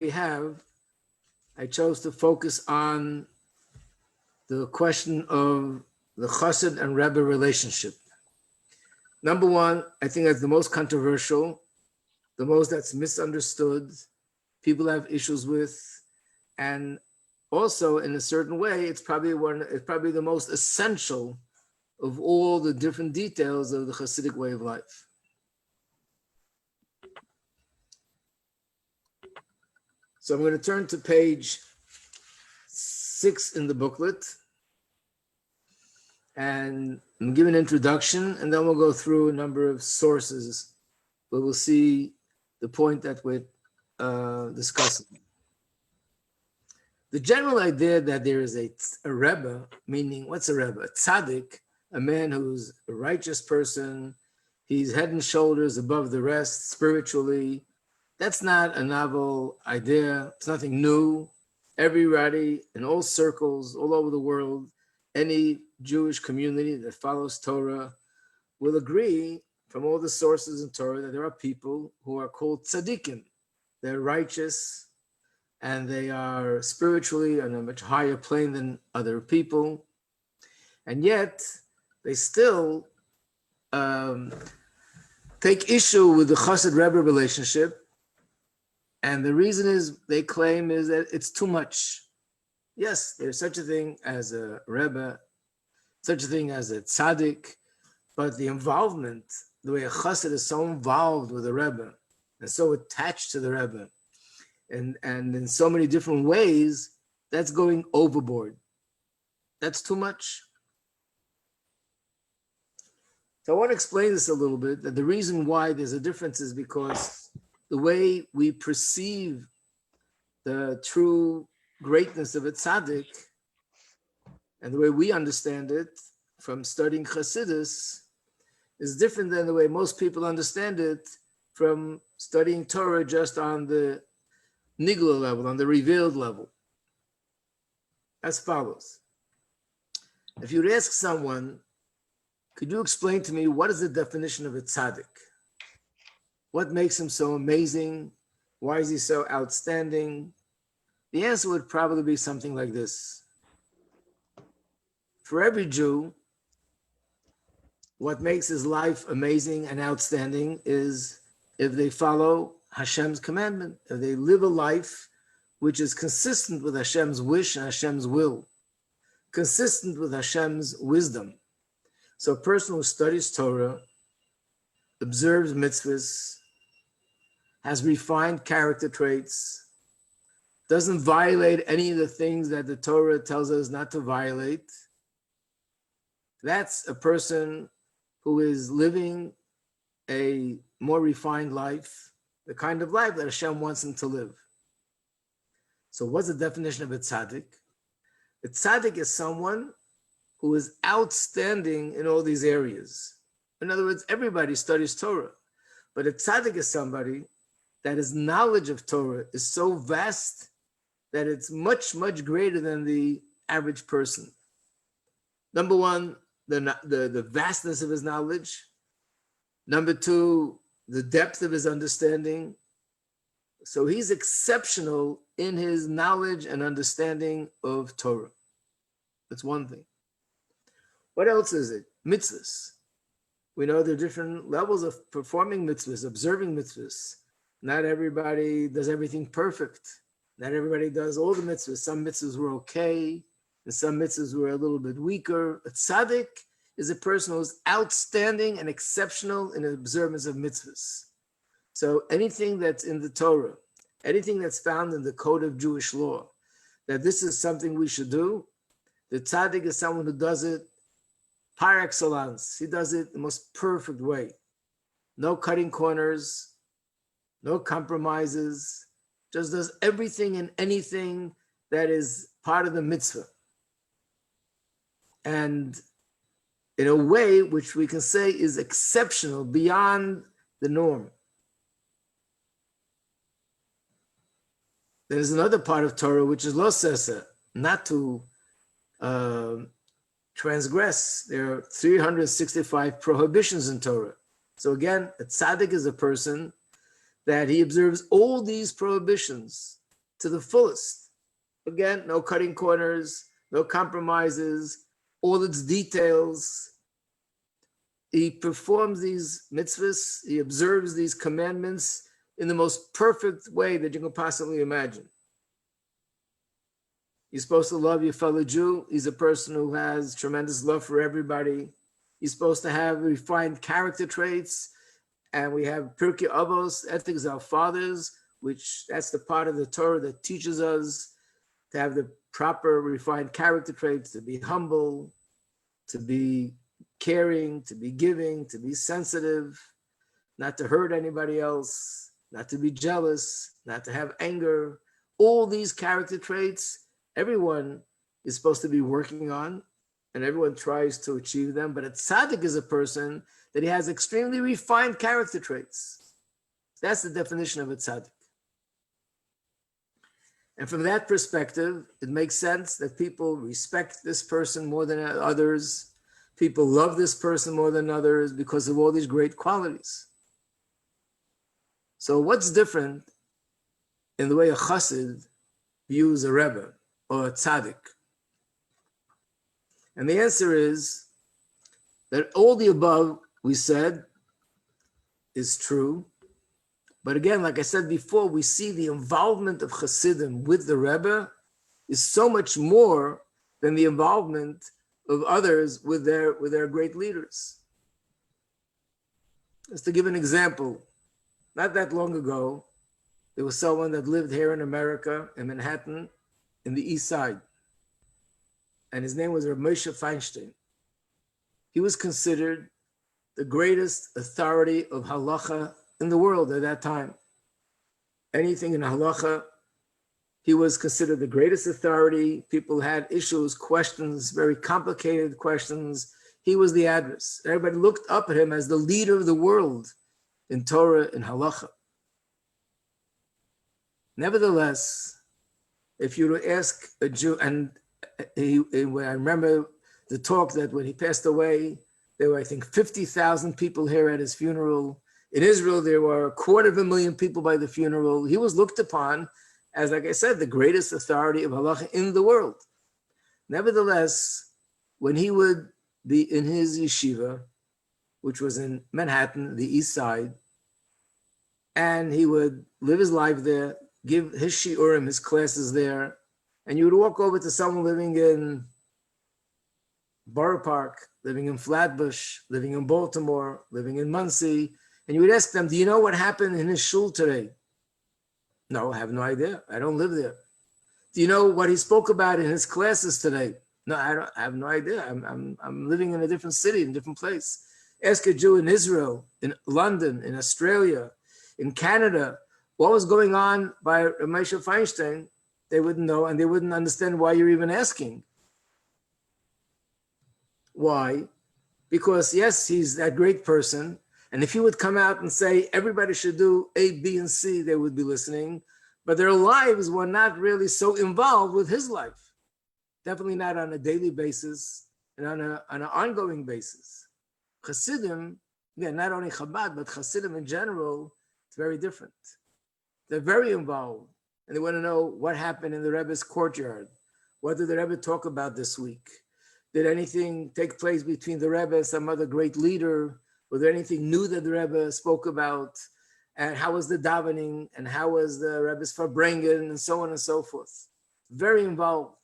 we have, I chose to focus on the question of the Chassid and Rebbe relationship. Number one, I think that's the most controversial, the most that's misunderstood, people have issues with, and also in a certain way, it's probably the most essential of all the different details of the Chassidic way of life. So I'm going to turn to page 6 in the booklet and give an introduction, and then we'll go through a number of sources, but we'll see the point that we're discussing. The general idea that there is a Rebbe, meaning what's a Rebbe? A tzaddik, a man who's a righteous person, he's head and shoulders above the rest spiritually. That's not a novel idea. It's nothing new. Everybody in all circles, all over the world, any Jewish community that follows Torah will agree from all the sources in Torah that there are people who are called tzaddikim. They're righteous and they are spiritually on a much higher plane than other people. And yet they still take issue with the Chassid-Rebbe relationship. And the reason is, they claim, is that it's too much. Yes, there's such a thing as a Rebbe, such a thing as a tzaddik, but the involvement, the way a chassid is so involved with the Rebbe and so attached to the Rebbe, and in so many different ways, that's going overboard. That's too much. So I want to explain this a little bit, that the reason why there's a difference is because the way we perceive the true greatness of a tzaddik and the way we understand it from studying Chassidus is different than the way most people understand it from studying Torah just on the nigla level, on the revealed level. As follows. If you would ask someone, could you explain to me what is the definition of a tzaddik? What makes him so amazing? Why is he so outstanding? The answer would probably be something like this. For every Jew, what makes his life amazing and outstanding is if they follow Hashem's commandment, if they live a life which is consistent with Hashem's wish and Hashem's will, consistent with Hashem's wisdom. So a person who studies Torah, observes mitzvahs, has refined character traits, doesn't violate any of the things that the Torah tells us not to violate, that's a person who is living a more refined life, the kind of life that Hashem wants him to live. So what's the definition of a tzaddik? A tzaddik is someone who is outstanding in all these areas. In other words, everybody studies Torah, but a tzaddik is somebody that his knowledge of Torah is so vast that it's much, much greater than the average person. Number one, the vastness of his knowledge. Number two, the depth of his understanding. So he's exceptional in his knowledge and understanding of Torah. That's one thing. What else is it? Mitzvahs. We know there are different levels of performing mitzvahs, observing mitzvahs. Not everybody does everything perfect. Not everybody does all the mitzvahs. Some mitzvahs were okay, and some mitzvahs were a little bit weaker. A tzaddik is a person who's outstanding and exceptional in the observance of mitzvahs. So anything that's in the Torah, anything that's found in the code of Jewish law, that this is something we should do, the tzaddik is someone who does it par excellence. He does it the most perfect way. No cutting corners, no compromises, just does everything and anything that is part of the mitzvah. And in a way which we can say is exceptional, beyond the norm. There's another part of Torah which is lo sesa, not to transgress. There are 365 prohibitions in Torah. So again, a tzaddik is a person that he observes all these prohibitions to the fullest. Again, no cutting corners, no compromises, all its details. He performs these mitzvahs, he observes these commandments in the most perfect way that you can possibly imagine. You're supposed to love your fellow Jew. He's a person who has tremendous love for everybody. He's supposed to have refined character traits. And we have Pirkei Avos, ethics of our fathers, which that's the part of the Torah that teaches us to have the proper refined character traits, to be humble, to be caring, to be giving, to be sensitive, not to hurt anybody else, not to be jealous, not to have anger. All these character traits, everyone is supposed to be working on, and everyone tries to achieve them. But a tzaddik is a person that he has extremely refined character traits. That's the definition of a tzaddik. And from that perspective, it makes sense that people respect this person more than others. People love this person more than others because of all these great qualities. So what's different in the way a chassid views a rebbe or a tzaddik? And the answer is that all the above we said is true. But again, like I said before, we see the involvement of Chassidim with the Rebbe is so much more than the involvement of others with their great leaders. Just to give an example, not that long ago, there was someone that lived here in America, in Manhattan, in the East Side. And his name was Rabbi Moshe Feinstein. He was considered the greatest authority of halacha in the world at that time. Anything in halacha, he was considered the greatest authority. People had issues, questions, very complicated questions. He was the address. Everybody looked up at him as the leader of the world in Torah and halacha. Nevertheless, if you were to ask a Jew, and when I remember the talk that when he passed away, there were, I think, 50,000 people here at his funeral. In Israel, there were 250,000 people by the funeral. He was looked upon as, like I said, the greatest authority of halacha in the world. Nevertheless, when he would be in his yeshiva, which was in Manhattan, the East Side, and he would live his life there, give his shiurim, his classes there, and you would walk over to someone living in Borough Park, living in Flatbush, living in Baltimore, living in Muncie, and you would ask them, do you know what happened in his shul today? No, I have no idea. I don't live there. Do you know what he spoke about in his classes today? No, I have no idea. I'm living in a different city, in a different place. Ask a Jew in Israel, in London, in Australia, in Canada, what was going on by Moshe Feinstein, they wouldn't know, and they wouldn't understand why you're even asking. Why? Because yes, he's that great person. And if he would come out and say, everybody should do A, B, and C, they would be listening. But their lives were not really so involved with his life. Definitely not on a daily basis and on an ongoing basis. Chassidim, again, not only Chabad, but Chassidim in general, it's very different. They're very involved. And they want to know what happened in the Rebbe's courtyard. What did the Rebbe talk about this week? Did anything take place between the Rebbe and some other great leader? Was there anything new that the Rebbe spoke about? And how was the davening? And how was the Rebbe's Farbrengen? And so on and so forth. Very involved.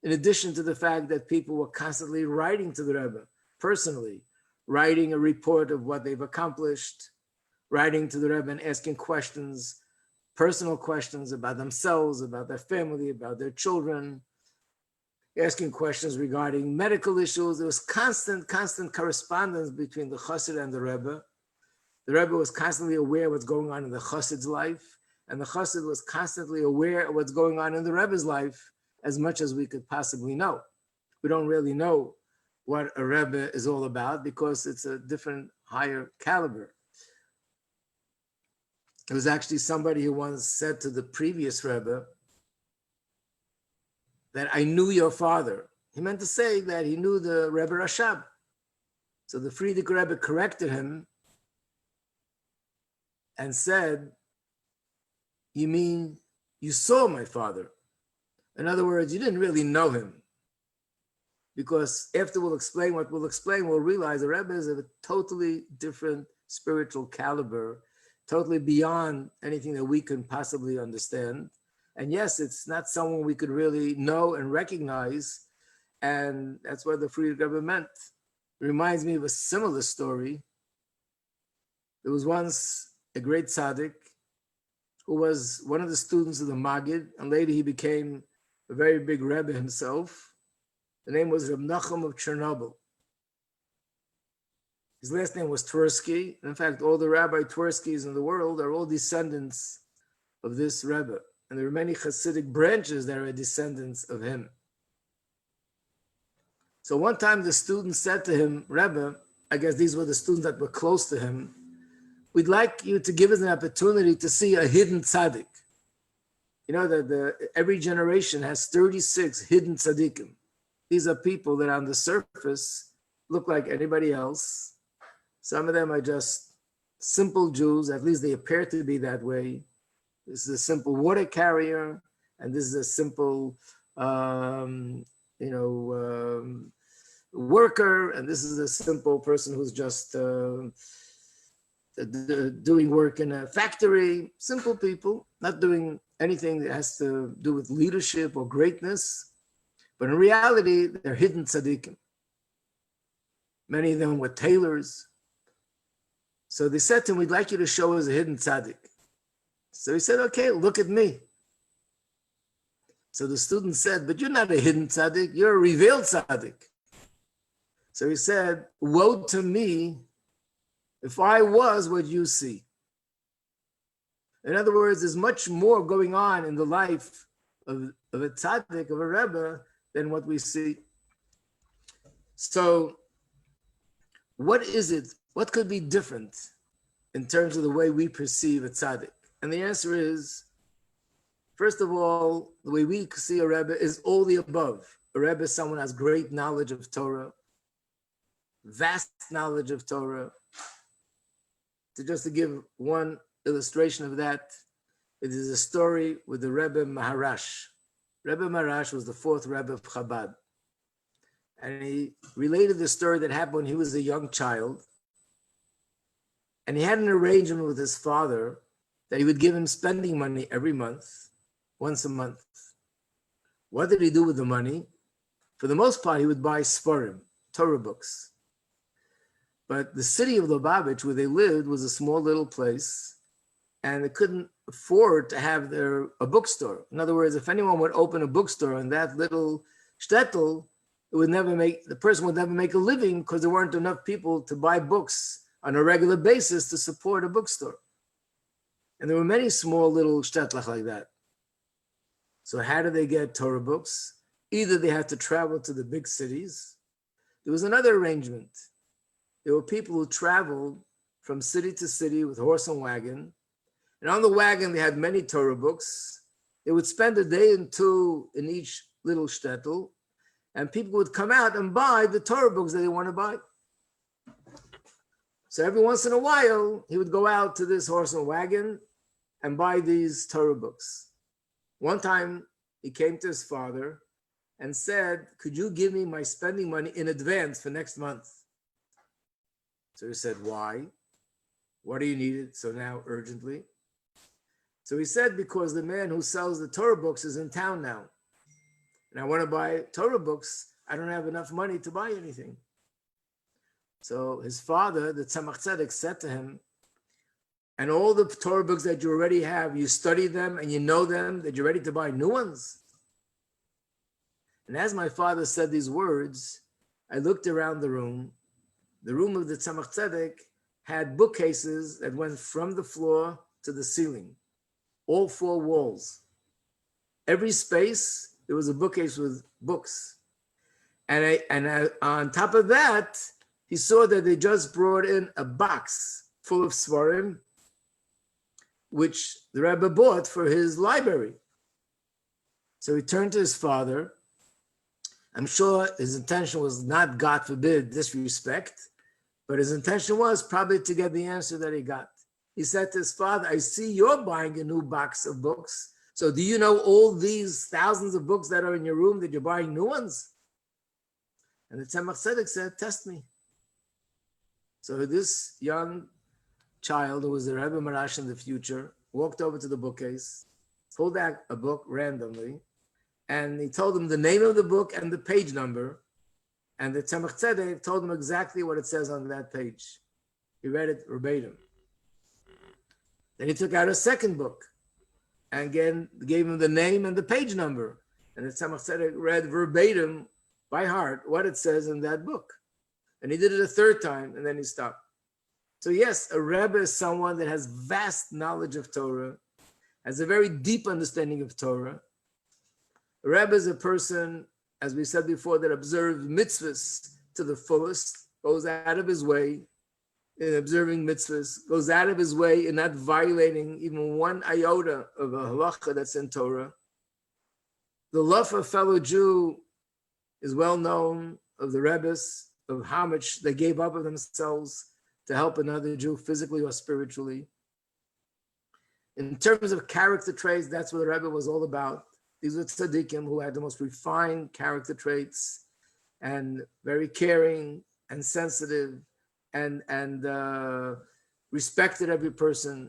In addition to the fact that people were constantly writing to the Rebbe, personally, writing a report of what they've accomplished, writing to the Rebbe and asking questions, personal questions about themselves, about their family, about their children, asking questions regarding medical issues. There was constant correspondence between the Chassid and the Rebbe. The Rebbe was constantly aware of what's going on in the Chassid's life, and the Chassid was constantly aware of what's going on in the Rebbe's life as much as we could possibly know. We don't really know what a Rebbe is all about because it's a different, higher caliber. There was actually somebody who once said to the previous Rebbe that I knew your father. He meant to say that he knew the Rebbe Rashab. So the Frierdiker Rebbe corrected him and said, you mean you saw my father. In other words, you didn't really know him. Because after we'll explain what we'll explain, we'll realize the Rebbe is of a totally different spiritual caliber, totally beyond anything that we can possibly understand. And yes, it's not someone we could really know and recognize. And that's what the Frierdiker Rebbe meant. It reminds me of a similar story. There was once a great tzaddik who was one of the students of the Maggid, and later he became a very big Rebbe himself. The name was Reb Nachum of Chernobyl. His last name was Twersky. In fact, all the Rabbi Twerskys in the world are all descendants of this Rebbe. And there are many Chassidic branches that are descendants of him. So one time the student said to him, Rebbe, I guess these were the students that were close to him, we'd like you to give us an opportunity to see a hidden tzaddik. You know that every generation has 36 hidden tzaddikim. These are people that on the surface look like anybody else. Some of them are just simple Jews, at least they appear to be that way. This is a simple water carrier, and this is a simple, worker, and this is a simple person who's just doing work in a factory. Simple people, not doing anything that has to do with leadership or greatness. But in reality, they're hidden tzaddikim. Many of them were tailors. So they said to him, we'd like you to show us a hidden tzaddik. So he said, okay, look at me. So the student said, but you're not a hidden tzaddik, you're a revealed tzaddik. So he said, woe to me if I was what you see. In other words, there's much more going on in the life of a tzaddik, of a Rebbe, than what we see. So what is it? What could be different in terms of the way we perceive a tzaddik? And the answer is, first of all, the way we see a Rebbe is all the above. A Rebbe is someone who has great knowledge of Torah, vast knowledge of Torah. To give one illustration of that, it is a story with the Rebbe Maharash. Rebbe Maharash was the fourth Rebbe of Chabad. And he related the story that happened when he was a young child. And he had an arrangement with his father that he would give him spending money every month, once a month. What did he do with the money? For the most part, he would buy Sfarim, Torah books. But the city of Lubavitch, where they lived, was a small little place, and they couldn't afford to have a bookstore. In other words, if anyone would open a bookstore in that little shtetl, the person would never make a living because there weren't enough people to buy books on a regular basis to support a bookstore. And there were many small little shtetlach like that. So how did they get Torah books? Either they had to travel to the big cities. There was another arrangement. There were people who traveled from city to city with horse and wagon. And on the wagon, they had many Torah books. They would spend a day and two in each little shtetl, and people would come out and buy the Torah books that they want to buy. So every once in a while, he would go out to this horse and wagon and buy these Torah books. One time, he came to his father and said, could you give me my spending money in advance for next month? So he said, why? What do you need it so now urgently? So he said, because the man who sells the Torah books is in town now. And I want to buy Torah books. I don't have enough money to buy anything. So his father, the Tzemach Tzedek, said to him, and all the Torah books that you already have, you study them and you know them, that you're ready to buy new ones? And as my father said these words, I looked around the room. The room of the Tzemach Tzedek had bookcases that went from the floor to the ceiling, all four walls. Every space, there was a bookcase with books. And on top of that, he saw that they just brought in a box full of Svarim, which the Rebbe bought for his library. So he turned to his father. I'm sure his intention was not, God forbid, disrespect, but his intention was probably to get the answer that he got. He said to his father, I see you're buying a new box of books, So do you know all these thousands of books that are in your room that you're buying new ones? And the Tzemach Tzedek said, test me. So this young child, who was the Rebbe Marash in the future, walked over to the bookcase, pulled out a book randomly, and he told him the name of the book and the page number. And the Tzemach Tzedek told him exactly what it says on that page. He read it verbatim. Then he took out a second book and again gave him the name and the page number. And the Tzemach Tzedek read verbatim by heart what it says in that book. And he did it a third time, and then he stopped. So yes, a Rebbe is someone that has vast knowledge of Torah, has a very deep understanding of Torah. A Rebbe is a person, as we said before, that observes mitzvahs to the fullest, goes out of his way in observing mitzvahs, goes out of his way in not violating even one iota of a halacha that's in Torah. The love for a fellow Jew is well known of the Rebbes, of how much they gave up of themselves to help another Jew physically or spiritually. In terms of character traits, that's what the Rebbe was all about. These were tzaddikim who had the most refined character traits and very caring and sensitive and respected every person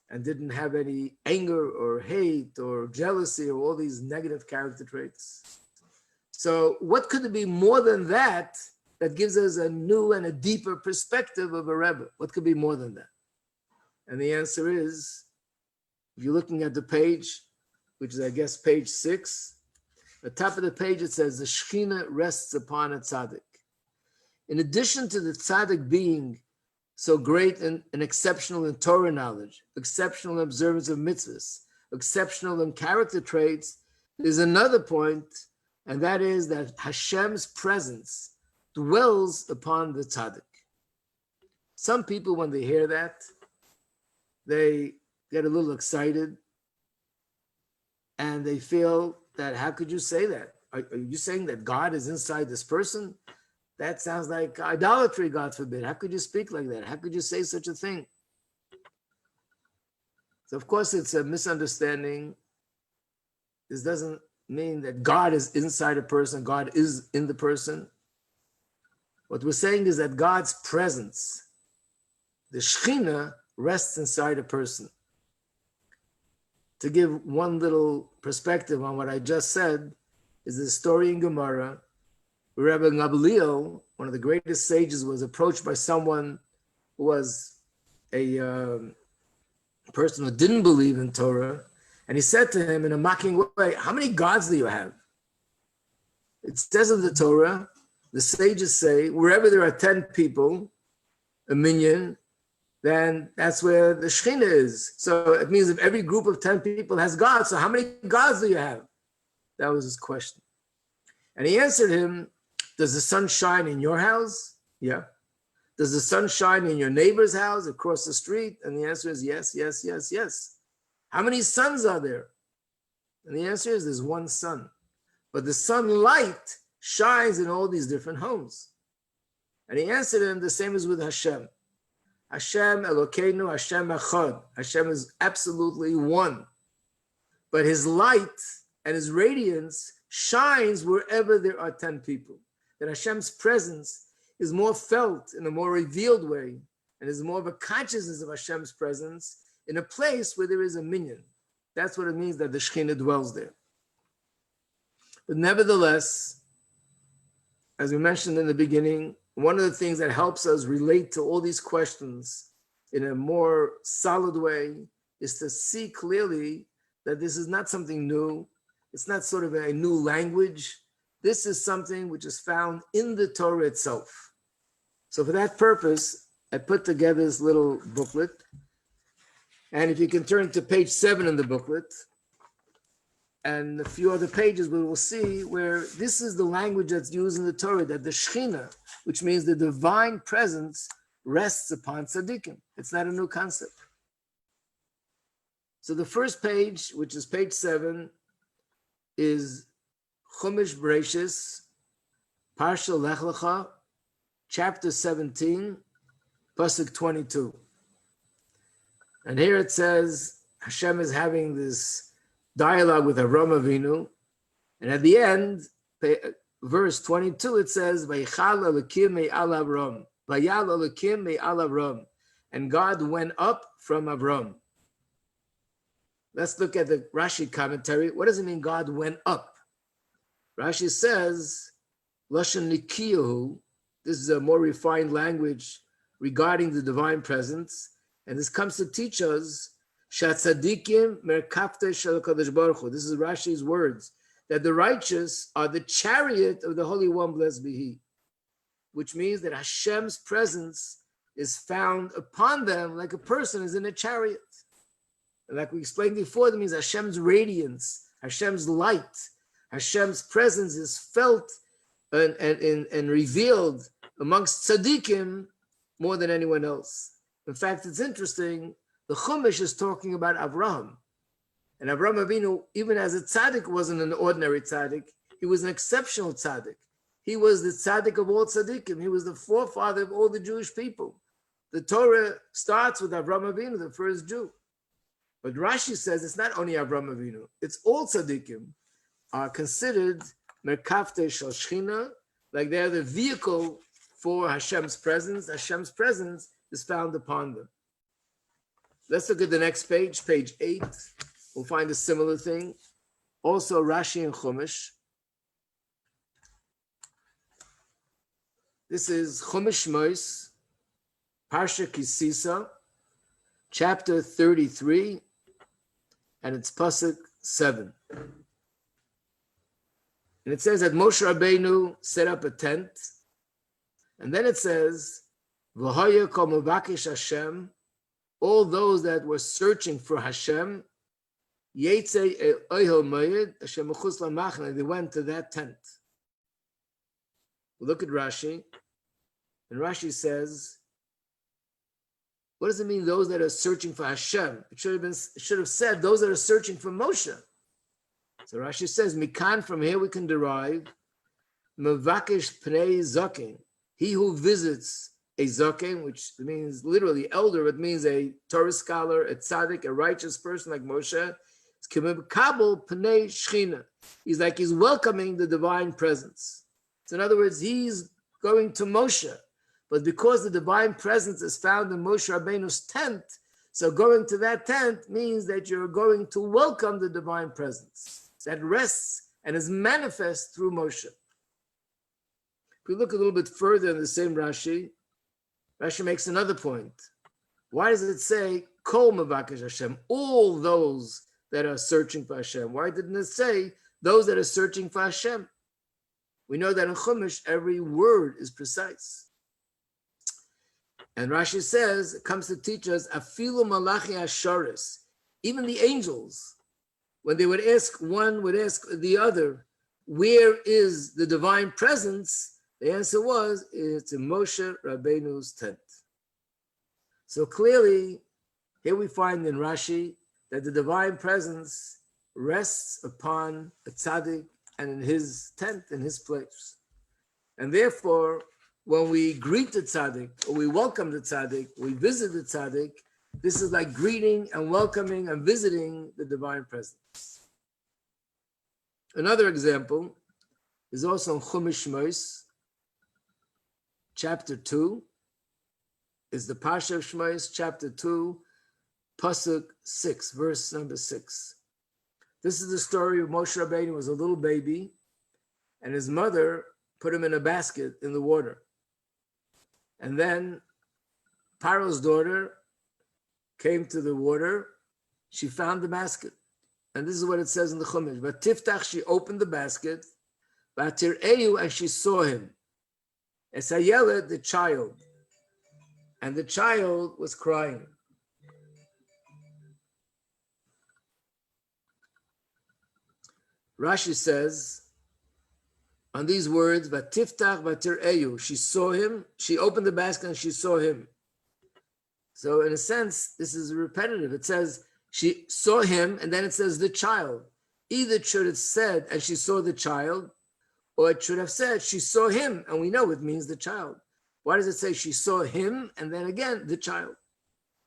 and didn't have any anger or hate or jealousy or all these negative character traits. So what could it be more than that that gives us a new and a deeper perspective of a Rebbe? What could be more than that? And the answer is, if you're looking at the page, which is, I guess, page 6, the top of the page, it says, the Shekhinah rests upon a tzaddik. In addition to the tzaddik being so great and exceptional in Torah knowledge, exceptional in observance of mitzvahs, exceptional in character traits, there's another point, and that is that Hashem's presence dwells upon the tzaddik. Some people, when they hear that, they get a little excited and they feel that, how could you say that? Are you saying that God is inside this person? That sounds like idolatry, God forbid. How could you speak like that? How could you say such a thing? So of course it's a misunderstanding. This doesn't mean that God is inside a person, God is in the person. What we're saying is that God's presence, the Shekhinah, rests inside a person. To give one little perspective on what I just said, is the story in Gemara where Rabbi Gamliel, one of the greatest sages, was approached by someone who was a person who didn't believe in Torah, and he said to him in a mocking way, how many gods do you have? It says in the Torah, the sages say, wherever there are 10 people, a minyan, then that's where the Shekhinah is. So it means if every group of 10 people has gods, so how many gods do you have? That was his question. And he answered him, does the sun shine in your house? Yeah. Does the sun shine in your neighbor's house across the street? And the answer is yes, yes, yes, yes. How many suns are there? And the answer is there's one sun. But the sunlight shines in all these different homes. And he answered him the same as with Hashem. Hashem Elokeinu, Hashem Echad. Hashem is absolutely one. But his light and his radiance shines wherever there are 10 people. That Hashem's presence is more felt in a more revealed way, and is more of a consciousness of Hashem's presence in a place where there is a minyan. That's what it means that the Shekhinah dwells there. But nevertheless, as we mentioned in the beginning, one of the things that helps us relate to all these questions in a more solid way is to see clearly that this is not something new. It's not sort of a new language. This is something which is found in the Torah itself. So for that purpose, I put together this little booklet. And if you can turn to page 7 in the booklet, and a few other pages, we will see where this is the language that's used in the Torah, that the Shekhinah, which means the divine presence, rests upon tzaddikim. It's not a new concept. So the first page, which is page 7, is Chumash Bereshis, Parsha Lech Lecha, chapter 17, pasuk 22. And here it says, Hashem is having this dialogue with Avram Avinu. And at the end, verse 22, it says, Vaychal Elokim me'al Avram. Vayal Elokim me'al Avram. And God went up from Avram. Let's look at the Rashi commentary. What does it mean God went up? Rashi says, Lashon Nikiyahu. This is a more refined language regarding the divine presence. And this comes to teach us, Shatzadikim merkafte shel Kadosh Baruch Hu. This is Rashi's words, that the righteous are the chariot of the Holy One, blessed be He. Which means that Hashem's presence is found upon them like a person is in a chariot. And like we explained before, that means Hashem's radiance, Hashem's light, Hashem's presence is felt and revealed amongst tzaddikim more than anyone else. In fact, it's interesting, the Chumash is talking about Avraham. And Avraham Avinu, even as a tzaddik, wasn't an ordinary tzaddik. He was an exceptional tzaddik. He was the tzaddik of all tzaddikim. He was the forefather of all the Jewish people. The Torah starts with Avraham Avinu, the first Jew. But Rashi says it's not only Avraham Avinu, it's all tzaddikim are considered merkafte shel Shechina, like they're the vehicle for Hashem's presence. Hashem's presence is found upon them. Let's look at the next page, page 8. We'll find a similar thing. Also Rashi and Chumash. This is Chumash Shmos, Parsha Kisisa, chapter 33, and it's Pasuk 7. And it says that Moshe Rabbeinu set up a tent, and then it says, V'haya kol mevakesh Hashem, all those that were searching for Hashem, Yetzei el Ohel Moed, Hashem mechutz lamachne, they went to that tent. We look at Rashi, and Rashi says, what does it mean, those that are searching for Hashem? It should have said, those that are searching for Moshe. So Rashi says, Mikan, from here we can derive, Mevakesh Pnei Zaken, he who visits a Zaken, which means literally elder, it means a Torah scholar, a tzaddik, a righteous person like Moshe. It's Kemekabel Pnei Shechina. He's like he's welcoming the divine presence. So in other words, he's going to Moshe. But because the divine presence is found in Moshe Rabbeinu's tent, so going to that tent means that you're going to welcome the divine presence that rests and is manifest through Moshe. If we look a little bit further in the same Rashi, Rashi makes another point. Why does it say, Kol Mevakesh Hashem, all those that are searching for Hashem? Why didn't it say, those that are searching for Hashem? We know that in Chumash, every word is precise. And Rashi says, it comes to teach us, Afilu Malachi Asharis, even the angels, when they would ask, one would ask the other, where is the divine presence? The answer was, it's in Moshe Rabbeinu's tent. So clearly, here we find in Rashi that the divine presence rests upon a tzaddik and in his tent, in his place. And therefore, when we greet the tzaddik, or we welcome the tzaddik, we visit the tzaddik, this is like greeting and welcoming and visiting the divine presence. Another example is also in Chumash Shmos, chapter 2, is the Parsha of Shmos, chapter 2, Pasuk 6, verse number 6. This is the story of Moshe Rabbeinu was a little baby, and his mother put him in a basket in the water. And then Paro's daughter came to the water, she found the basket. And this is what it says in the Chumash. But Tiftach, she opened the basket, Vatir'eyu, and she saw him. Esayela, the child. And the child was crying. Rashi says, on these words, Vatiftach Vatir'eyu, she saw him, she opened the basket and she saw him. So in a sense, this is repetitive. It says she saw him, and then it says the child. Either it should have said, and she saw the child, or it should have said she saw him, and we know it means the child. Why does it say she saw him, and then again, the child?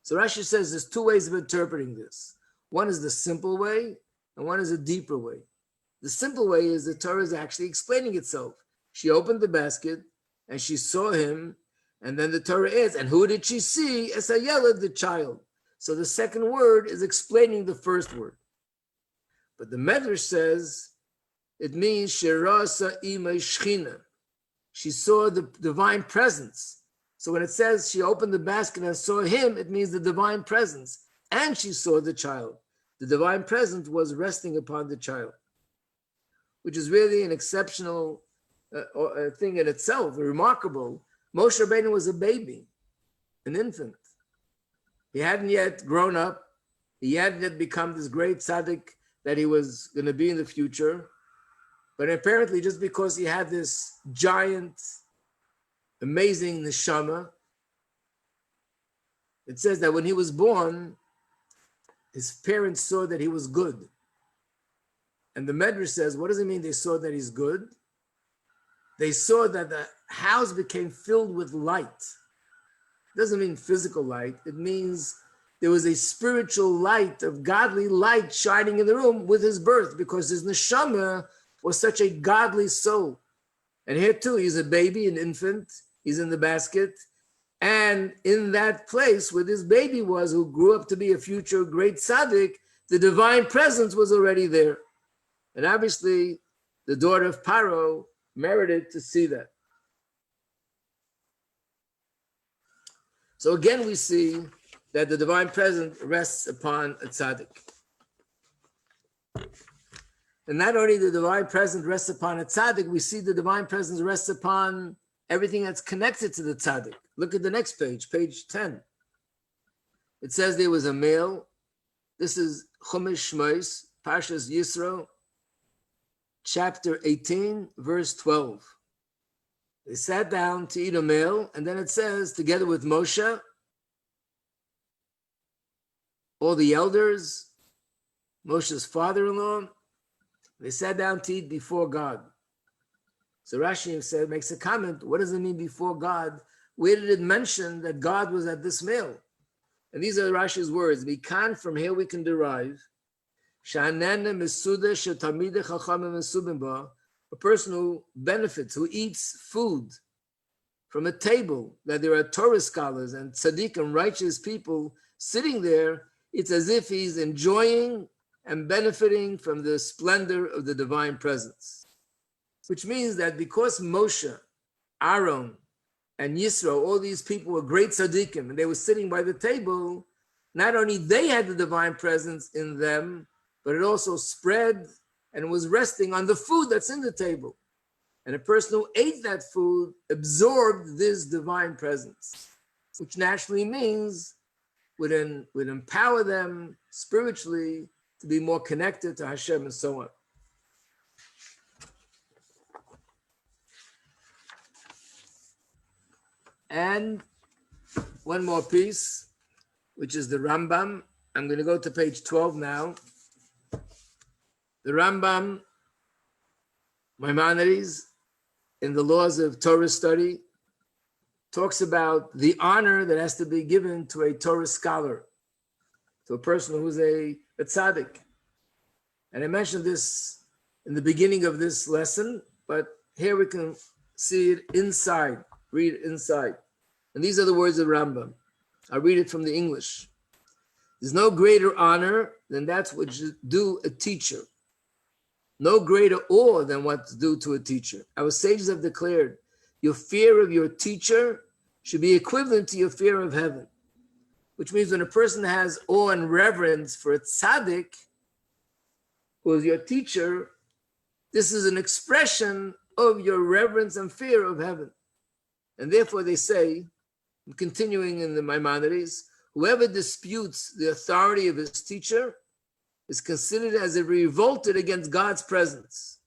So Rashi says there's two ways of interpreting this. One is the simple way, and one is a deeper way. The simple way is the Torah is actually explaining itself. She opened the basket and she saw him, and then the Torah is, and who did she see? Es hayeled, the child. So the second word is explaining the first word. But the Medrash says it means Sherasa Ima Shechina. She saw the divine presence. So when it says she opened the basket and saw him, it means the divine presence. And she saw the child. The divine presence was resting upon the child, which is really an exceptional thing in itself, remarkable. Moshe Rabbeinu was a baby, an infant. He hadn't yet grown up. He hadn't yet become this great tzaddik that he was going to be in the future. But apparently, just because he had this giant, amazing neshama, it says that when he was born, his parents saw that he was good. And the Medrash says, what does it mean they saw that he's good? They saw that the house became filled with light. It doesn't mean physical light. It means there was a spiritual light of godly light shining in the room with his birth, because his neshama was such a godly soul. And here too, he's a baby, an infant. He's in the basket. And in that place where this baby was, who grew up to be a future great tzaddik, the divine presence was already there. And obviously, the daughter of Paro merited to see that. So again, we see that the divine presence rests upon a tzaddik. And not only the divine presence rests upon a tzaddik, we see the divine presence rests upon everything that's connected to the tzaddik. Look at the next page, page 10. It says there was a male. This is Chumash Shmos, Parshas Yisro, chapter 18, verse 12. They sat down to eat a meal, and then it says, together with Moshe, all the elders, Moshe's father-in-law, they sat down to eat before God. So Rashi makes a comment, what does it mean before God? Where did it mention that God was at this meal? And these are Rashi's words. From here we can derive a person who benefits, who eats food from a table, that there are Torah scholars and tzaddik and righteous people sitting there, it's as if he's enjoying and benefiting from the splendor of the divine presence. Which means that because Moshe, Aaron, and Yisro, all these people were great tzaddikim, and they were sitting by the table, not only they had the divine presence in them, but it also spread and was resting on the food that's in the table. And a person who ate that food absorbed this divine presence, which naturally means would empower them spiritually to be more connected to Hashem and so on. And one more piece, which is the Rambam. I'm going to go to page 12 now. The Rambam, Maimonides, in the laws of Torah study, talks about the honor that has to be given to a Torah scholar, to a person who's a tzaddik. And I mentioned this in the beginning of this lesson, but here we can see it inside, read it inside. And these are the words of Rambam. I'll read it from the English. There's no greater honor than that's what you do a teacher. No greater awe than what's due to a teacher. Our sages have declared, your fear of your teacher should be equivalent to your fear of heaven. Which means when a person has awe and reverence for a tzaddik, who is your teacher, this is an expression of your reverence and fear of heaven. And therefore they say, continuing in the Maimonides, whoever disputes the authority of his teacher is considered as if revolted against God's presence.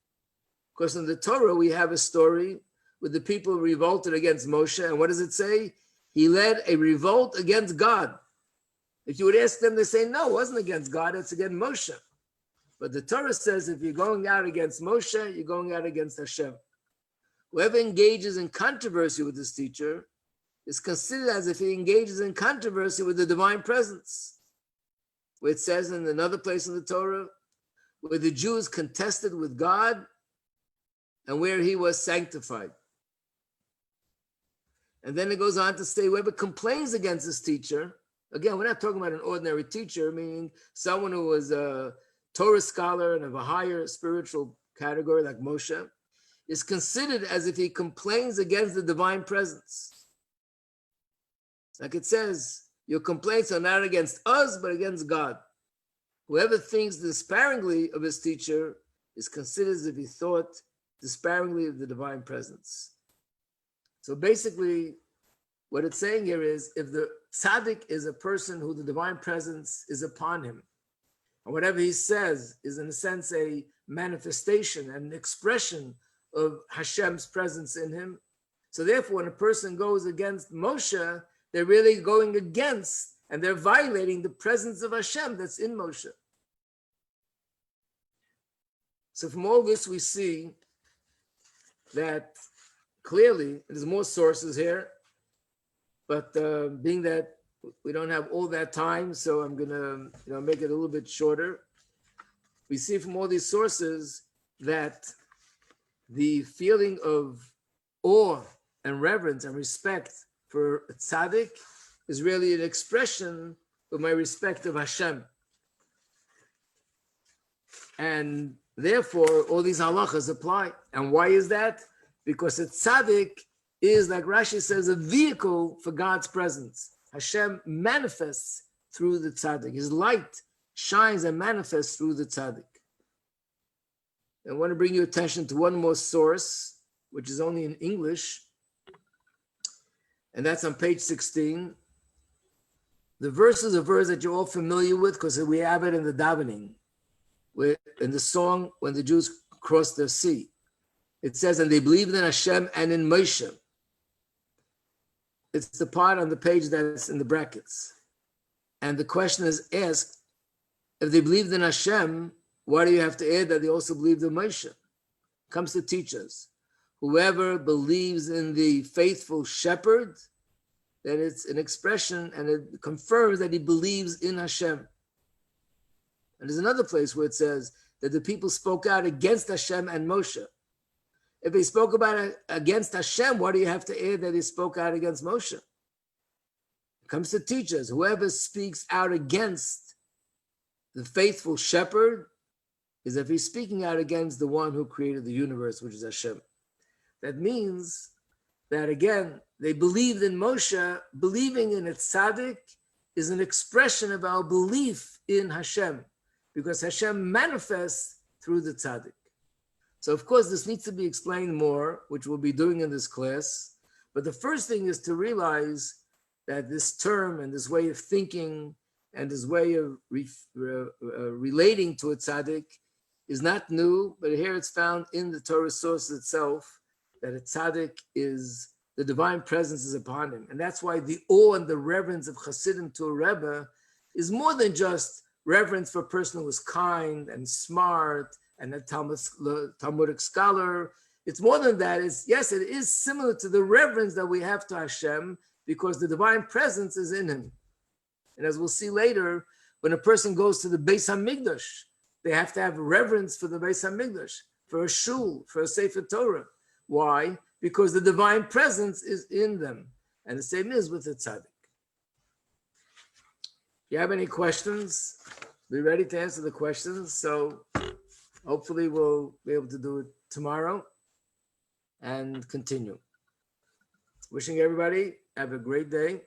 Because in the Torah, we have a story with the people revolted against Moshe. And what does it say? He led a revolt against God. If you would ask them, they say, no, it wasn't against God, it's against Moshe. But the Torah says, if you're going out against Moshe, you're going out against Hashem. Whoever engages in controversy with his teacher is considered as if he engages in controversy with the divine presence. Where it says in another place in the Torah, where the Jews contested with God and where he was sanctified. And then it goes on to say, whoever complains against his teacher, again, we're not talking about an ordinary teacher, meaning someone who was a Torah scholar and of a higher spiritual category like Moshe, is considered as if he complains against the divine presence. Like it says, your complaints are not against us, but against God. Whoever thinks disparagingly of his teacher is considered as if he thought disparagingly of the divine presence. So basically, what it's saying here is, if the tzaddik is a person who the divine presence is upon him, and whatever he says is in a sense a manifestation and an expression of Hashem's presence in him. So therefore, when a person goes against Moshe, they're really going against and they're violating the presence of Hashem that's in Moshe. So from all this, we see that clearly, there's more sources here, but being that we don't have all that time, so I'm gonna make it a little bit shorter. We see from all these sources that the feeling of awe and reverence and respect for a tzaddik is really an expression of my respect of Hashem. And therefore, all these halachas apply. And why is that? Because a tzaddik is, like Rashi says, a vehicle for God's presence. Hashem manifests through the tzaddik. His light shines and manifests through the tzaddik. I want to bring your attention to one more source, which is only in English, and that's on page 16. The verse is a verse that you're all familiar with because we have it in the davening, in the song when the Jews crossed the sea. It says, and they believed in Hashem and in Moshe. It's the part on the page that's in the brackets. And the question is asked, if they believed in Hashem, why do you have to add that they also believed in Moshe? It comes to teach us. Whoever believes in the faithful shepherd, that it's an expression and it confirms that he believes in Hashem. And there's another place where it says that the people spoke out against Hashem and Moshe. If they spoke about it against Hashem, why do you have to add that they spoke out against Moshe? It comes to teach us, whoever speaks out against the faithful shepherd is if he's speaking out against the one who created the universe, which is Hashem. That means that, again, they believed in Moshe. Believing in a tzaddik is an expression of our belief in Hashem, because Hashem manifests through the tzaddik. So, of course, this needs to be explained more, which we'll be doing in this class. But the first thing is to realize that this term and this way of thinking and this way of relating to a tzaddik is not new, but here it's found in the Torah source itself, that a tzaddik is, the divine presence is upon him. And that's why the awe and the reverence of Chassidim to a Rebbe is more than just reverence for a person who is kind and smart and a Talmudic scholar. It's more than that. Yes, it is similar to the reverence that we have to Hashem because the divine presence is in him. And as we'll see later, when a person goes to the Beis HaMikdash, they have to have reverence for the Beis HaMikdash, for a shul, for a Sefer Torah. Why? Because the divine presence is in them. And the same is with the tzaddik. If you have any questions, be ready to answer the questions. So hopefully we'll be able to do it tomorrow and continue. Wishing everybody have a great day.